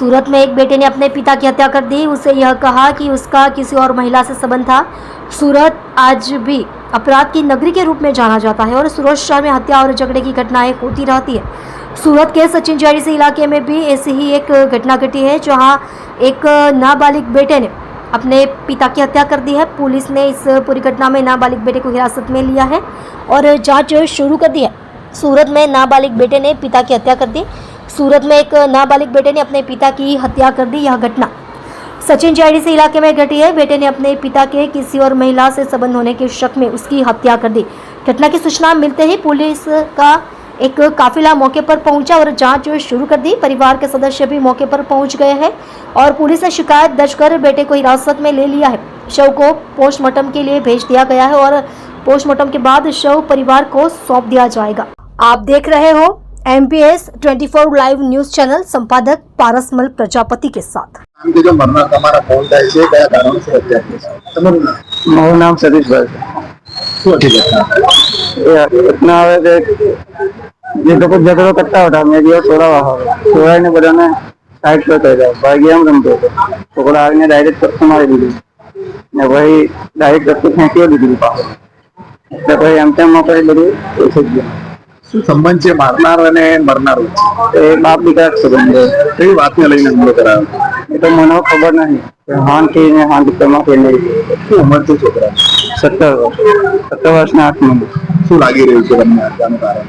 सूरत में एक बेटे ने अपने पिता की हत्या कर दी। उसे यह कहा कि उसका किसी और महिला से संबंध था। सूरत आज भी अपराध की नगरी के रूप में जाना जाता है और सूरत शहर में हत्या और झगड़े की घटनाएं होती रहती है। सूरत के सचिन JIDC इलाके में भी ऐसी ही एक घटना घटी है, जहां एक नाबालिग बेटे ने अपने पिता की हत्या कर दी है। पुलिस ने इस पूरी घटना में नाबालिग बेटे को हिरासत में लिया है और जांच शुरू कर दी है। सूरत में नाबालिग बेटे ने पिता की हत्या कर दी। सूरत में एक नाबालिग बेटे ने अपने पिता की हत्या कर दी। यह घटना सचिन JIDC इलाके में घटी है। बेटे ने अपने पिता के किसी और महिला से संबंध होने के शक में उसकी हत्या कर दी। घटना की सूचना मिलते ही पुलिस का एक काफिला मौके पर पहुंचा और जांच शुरू कर दी। परिवार के सदस्य भी मौके पर पहुंच गए हैं और पुलिस ने शिकायत दर्ज कर बेटे को हिरासत में ले लिया है। शव को पोस्टमार्टम के लिए भेज दिया गया है और पोस्टमार्टम के बाद शव परिवार को सौंप दिया जाएगा। आप देख रहे हो MPS 24 लाइव न्यूज चैनल, संपादक पारसमल प्रजापति के साथ। जो मरना તમારા ફોન થાય છે કયા કારણોસર હત્યા થઈ છે? તમારું નામ? મારું નામ સતીશભાઈ છે। શું હતી ઘટના? એ ઘટના હવે જે લોકો ઝઘડો કરતા હતા મેં દિવસ છોડાવીને બધાને સાઈડ પર કરી દીધા। ભાઈ ગેમ રમતો હતો, છોકરા આવીને ડાયરેક્ટ કચ્છ મારી દીધી ને ભાઈ ડાયરેક્ટ કચ્છ ફેંકી દીધી પાછળ। એટલે ભાઈ એમ તેમ કરી બધું ઓછું જ ગયું। શું સંબંધ છે મારનાર અને મરનાર? એ બાપ દીકરા સંબંધ છે। કઈ વાતને લઈને હુમલો કરાયો? એ તો મને ખબર નહીં। હાનથી ને હાનથી ફેરવી। શું ઉંમર છે છોકરા? 17 વર્ષના 8 મહિના। શું લાગી રહ્યું છે તમને હત્યાનું કારણ?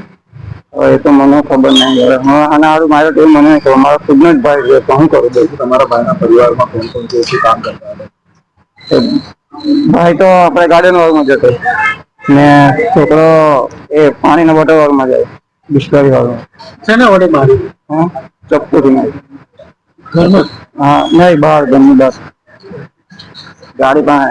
એ તો મને ખબર નહીં। હું આના હારું મારો ટીમ મને નહીં ખબર। મારો ખુદનો જ ભાઈ છે તો હું કરું છું। તમારા ભાઈના પરિવારમાં કોણ કોણ છે? શું કામ કરતા હતા? ભાઈ તો આપણે ગાર્ડન વર્ગમાં જતો ને છોકરો એ પાણીના બોટલ વર્ગમાં જાય, બિસ્લરી વર્ગમાં। શેના વડે મારી? હા, ચપ્પુથી મારી। ઘરમાં? હા, નહીં બહાર ઘરની બસ ગાડી પાસે।